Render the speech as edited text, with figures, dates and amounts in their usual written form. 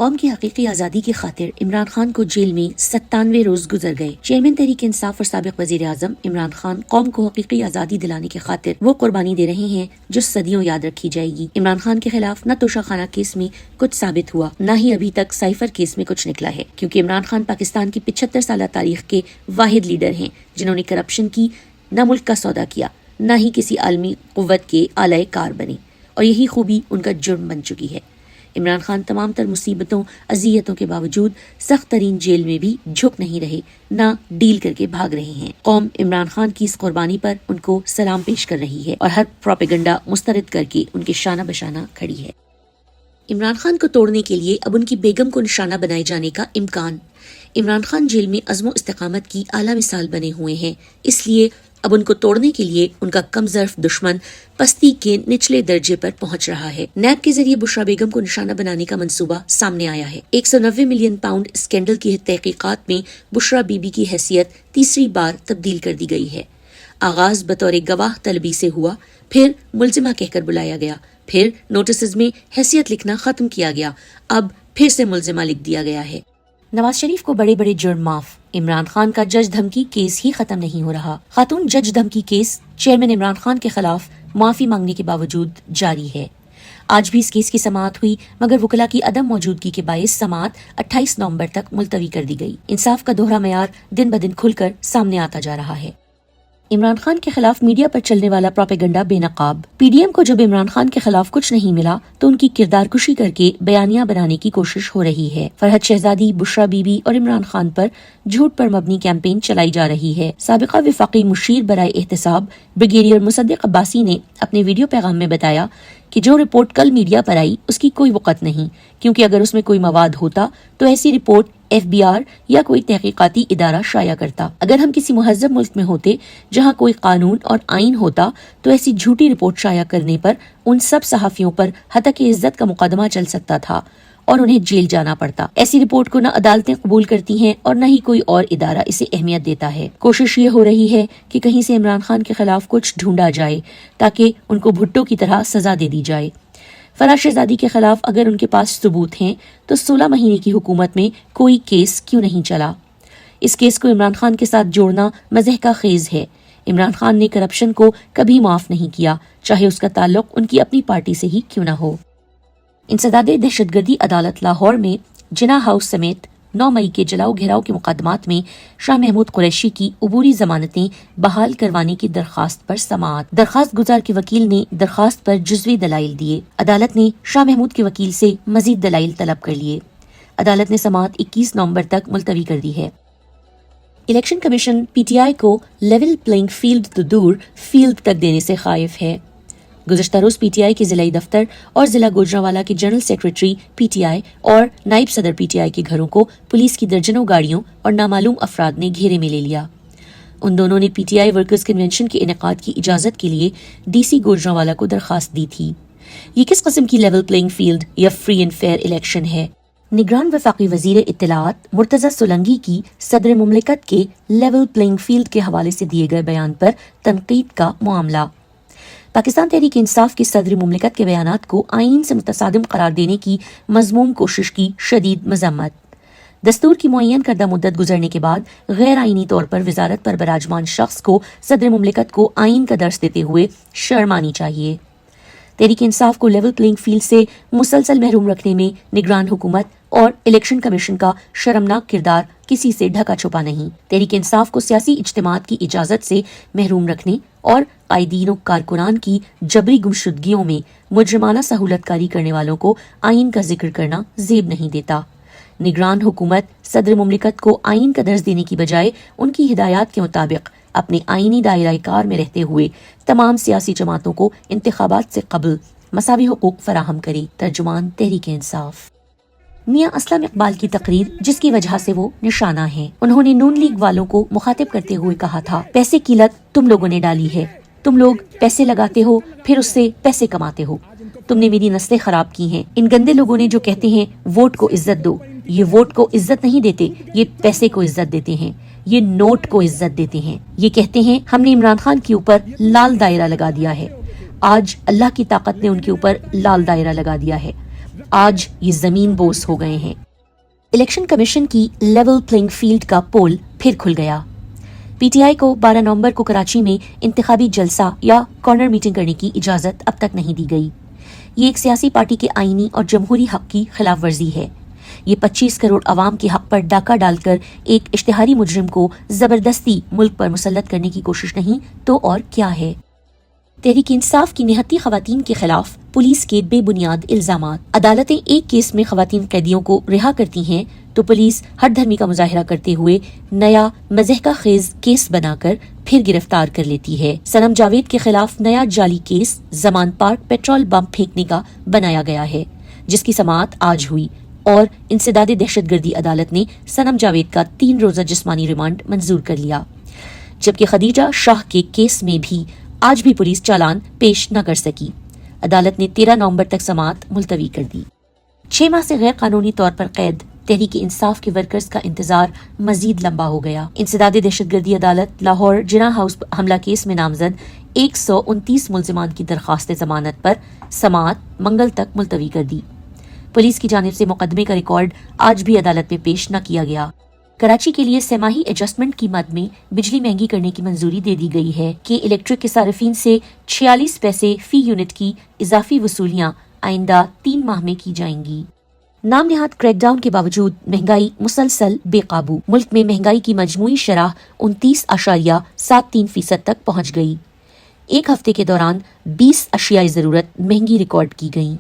قوم کی حقیقی آزادی کی خاطر عمران خان کو جیل میں 97 روز گزر گئے۔ چیئرمین تحریک انصاف اور سابق وزیر اعظم عمران خان قوم کو حقیقی آزادی دلانے کی خاطر وہ قربانی دے رہے ہیں جو صدیوں یاد رکھی جائے گی۔ عمران خان کے خلاف نہ توشہ خانہ کیس میں کچھ ثابت ہوا، نہ ہی ابھی تک سائفر کیس میں کچھ نکلا ہے، کیونکہ عمران خان پاکستان کی 75 سالہ تاریخ کے واحد لیڈر ہیں جنہوں نے کرپشن کی نہ ملک کا سودا کیا، نہ ہی کسی عالمی قوت کے اعلی کار بنے، اور یہی خوبی ان کا جرم بن چکی ہے۔ عمران خان تمام تر مصیبتوں اذیتوں کے باوجود سخت ترین جیل میں بھی جھک نہیں رہے، نہ ڈیل کر کے بھاگ رہے ہیں۔ قوم عمران خان کی اس قربانی پر ان کو سلام پیش کر رہی ہے اور ہر پروپیگنڈا مسترد کر کے ان کے شانہ بشانہ کھڑی ہے۔ عمران خان کو توڑنے کے لیے اب ان کی بیگم کو نشانہ بنائے جانے کا امکان۔ عمران خان جیل میں عزم و استقامت کی اعلیٰ مثال بنے ہوئے ہیں، اس لیے اب ان کو توڑنے کے لیے ان کا کم ظرف دشمن پستی کے نچلے درجے پر پہنچ رہا ہے۔ نیب کے ذریعے بشرا بیگم کو نشانہ بنانے کا منصوبہ سامنے آیا ہے۔ 190 ملین پاؤنڈ اسکینڈل کی تحقیقات میں بشرا بی بی کی حیثیت تیسری بار تبدیل کر دی گئی ہے۔ آغاز بطور گواہ طلبی سے ہوا، پھر ملزمہ کہہ کر بلایا گیا، پھر نوٹسز میں حیثیت لکھنا ختم کیا گیا، اب پھر سے ملزمہ لکھ دیا گیا ہے۔ نواز شریف کو بڑے بڑے جرم معاف، عمران خان کا جج دھمکی کیس ہی ختم نہیں ہو رہا۔ خاتون جج دھمکی کیس چیئرمین عمران خان کے خلاف معافی مانگنے کے باوجود جاری ہے۔ آج بھی اس کیس کی سماعت ہوئی، مگر وکلاء کی عدم موجودگی کے باعث سماعت 28 نومبر تک ملتوی کر دی گئی۔ انصاف کا دوہرا معیار دن بدن کھل کر سامنے آتا جا رہا ہے۔ عمران خان کے خلاف میڈیا پر چلنے والا پروپیگنڈا بے نقاب۔ پی ڈی ایم کو جب عمران خان کے خلاف کچھ نہیں ملا تو ان کی کردار کشی کر کے بیانیہ بنانے کی کوشش ہو رہی ہے۔ فرحت شہزادی، بشرا بی بی اور عمران خان پر جھوٹ پر مبنی کیمپین چلائی جا رہی ہے۔ سابقہ وفاقی مشیر برائے احتساب بریگیڈیئر مصدق عباسی نے اپنے ویڈیو پیغام میں بتایا کہ جو رپورٹ کل میڈیا پر آئی اس کی کوئی وقت نہیں، کیونکہ اگر اس میں کوئی مواد ہوتا تو ایسی رپورٹ ایف بی آر یا کوئی تحقیقاتی ادارہ شائع کرتا۔ اگر ہم کسی مہذب ملک میں ہوتے جہاں کوئی قانون اور آئین ہوتا تو ایسی جھوٹی رپورٹ شائع کرنے پر ان سب صحافیوں پر ہتک عزت کا مقدمہ چل سکتا تھا اور انہیں جیل جانا پڑتا۔ ایسی رپورٹ کو نہ عدالتیں قبول کرتی ہیں اور نہ ہی کوئی اور ادارہ اسے اہمیت دیتا ہے۔ کوشش یہ ہو رہی ہے کہ کہیں سے عمران خان کے خلاف کچھ ڈھونڈا جائے تاکہ ان کو بھٹو کی طرح سزا دے دی جائے۔ فرحت شہزادی کے خلاف اگر ان کے پاس ثبوت ہیں تو 16 مہینے کی حکومت میں کوئی کیس کیوں نہیں چلا؟ اس کیس کو عمران خان کے ساتھ جوڑنا مضحکہ خیز ہے۔ عمران خان نے کرپشن کو کبھی معاف نہیں کیا، چاہے اس کا تعلق ان کی اپنی پارٹی سے ہی کیوں نہ ہو۔ انسداد دہشت گردی عدالت لاہور میں جناح ہاؤس سمیت 9 مئی کے جلاؤ گھیراؤ کے مقدمات میں شاہ محمود قریشی کی عبوری ضمانتیں بحال کروانے کی درخواست پر سماعت۔ درخواست گزار کے وکیل نے درخواست پر جزوی دلائل دیے۔ عدالت نے شاہ محمود کے وکیل سے مزید دلائل طلب کر لیے۔ عدالت نے سماعت 21 نومبر تک ملتوی کر دی ہے۔ Election commission P T I کو لیول پلینگ فیلڈ تو دور فیلڈ تک دینے سے خائف ہے۔ گزشتہ روز پی ٹی آئی کے ضلعی دفتر اور ضلع گوجرانوالا کے general secretary P T I اور نائب صدر پی ٹی آئی کے گھروں کو پولیس کی درجنوں گاڑیوں اور نامعلوم افراد نے گھیرے میں لے لیا۔ ان دونوں نے P T I workers convention کے انعقاد کی اجازت کے لیے ڈی سی گوجرانوالا کو درخواست دی تھی۔ یہ کس قسم کی لیول پلینگ فیلڈ یا فری اینڈ فیئر الیکشن ہے؟ نگران وفاقی وزیر اطلاعات مرتضی سولنگی کی صدر مملکت کے لیول پلینگ فیلڈ کے حوالے سے دیے گئے بیان پر تنقید کا معاملہ۔ پاکستان تحریک انصاف کی صدر مملکت کے بیانات کو آئین سے متصادم قرار دینے کی مذموم کوشش کی شدید مذمت۔ دستور کی معین کردہ مدت گزرنے کے بعد غیر آئینی طور پر وزارت پر براجمان شخص کو صدر مملکت کو آئین کا درس دیتے ہوئے شرم آنی چاہیے۔ تحریک انصاف کو لیول پلینگ فیلڈ سے مسلسل محروم رکھنے میں نگران حکومت اور الیکشن کمیشن کا شرمناک کردار کسی سے ڈھکا چھپا نہیں۔ تحریک انصاف کو سیاسی اجتماعات کی اجازت سے محروم رکھنے اور قائدین و کارکنان کی جبری گمشدگیوں میں مجرمانہ سہولت کاری کرنے والوں کو آئین کا ذکر کرنا زیب نہیں دیتا۔ نگران حکومت صدر مملکت کو آئین کا درس دینے کی بجائے ان کی ہدایات کے مطابق اپنے آئینی دائرہ کار میں رہتے ہوئے تمام سیاسی جماعتوں کو انتخابات سے قبل مساوی حقوق فراہم کرے۔ ترجمان تحریک انصاف۔ میاں اسلم اقبال کی تقریر جس کی وجہ سے وہ نشانہ ہیں۔ انہوں نے نون لیگ والوں کو مخاطب کرتے ہوئے کہا تھا، پیسے کی لت تم لوگوں نے ڈالی ہے، تم لوگ پیسے لگاتے ہو پھر اس سے پیسے کماتے ہو، تم نے میری نسلیں خراب کی ہیں۔ ان گندے لوگوں نے جو کہتے ہیں ووٹ کو عزت دو، یہ ووٹ کو عزت نہیں دیتے، یہ پیسے کو عزت دیتے ہیں، یہ نوٹ کو عزت دیتے ہیں۔ یہ کہتے ہیں ہم نے عمران خان کے اوپر لال دائرہ لگا دیا ہے۔ آج اللہ کی طاقت نے ان کے اوپر لال دائرہ لگا دیا ہے۔ آج یہ زمین بوس ہو گئے ہیں۔ الیکشن کمیشن کی لیول پلینگ فیلڈ کا پول پھر کھل گیا۔ پی ٹی آئی کو 12 نومبر کو کراچی میں انتخابی جلسہ یا کارنر میٹنگ کرنے کی اجازت اب تک نہیں دی گئی۔ یہ ایک سیاسی پارٹی کے آئینی اور جمہوری حق کی خلاف ورزی ہے۔ یہ 25 کروڑ عوام کے حق پر ڈاکہ ڈال کر ایک اشتہاری مجرم کو زبردستی ملک پر مسلط کرنے کی کوشش نہیں تو اور کیا ہے۔ تحریک انصاف کی نہتی خواتین کے خلاف پولیس کے بے بنیاد الزامات۔ عدالتیں ایک کیس میں خواتین قیدیوں کو رہا کرتی ہیں تو پولیس ہر دھرمی کا مظاہرہ کرتے ہوئے نیا مضحکہ خیز کیس بنا کر پھر گرفتار کر لیتی ہے۔ صنم جاوید کے خلاف نیا جعلی کیس زمان پارک پیٹرول بم پھینکنے کا بنایا گیا ہے، جس کی سماعت آج ہوئی اور انسداد دہشت گردی عدالت نے صنم جاوید کا 3 روزہ جسمانی ریمانڈ منظور کر لیا، جبکہ خدیجہ شاہ کے کیس میں بھی آج بھی پولیس چالان پیش نہ کر سکی۔ عدالت نے 13 نومبر تک سماعت ملتوی کر دی۔ 6 ماہ سے غیر قانونی طور پر قید تحریک انصاف کے ورکرز کا انتظار مزید لمبا ہو گیا۔ انسداد دہشت گردی عدالت لاہور جناح ہاؤس حملہ کیس میں نامزد 129 ملزمان کی درخواست ضمانت پر سماعت منگل تک ملتوی کر دی۔ پولیس کی جانب سے مقدمے کا ریکارڈ آج بھی عدالت میں پیش نہ کیا گیا۔ کراچی کے لیے سہ ماہی ایڈجسٹمنٹ کی مد میں بجلی مہنگی کرنے کی منظوری دے دی گئی ہے کہ الیکٹرک کے صارفین سے 46 پیسے فی یونٹ کی اضافی وصولیاں آئندہ 3 ماہ میں کی جائیں گی۔ نام نہاد کریک ڈاؤن کے باوجود مہنگائی مسلسل بے قابو۔ ملک میں مہنگائی کی مجموعی شرح 29.73% تک پہنچ گئی۔ ایک ہفتے کے دوران 20 اشیاء ضرورت مہنگی ریکارڈ کی گئیں۔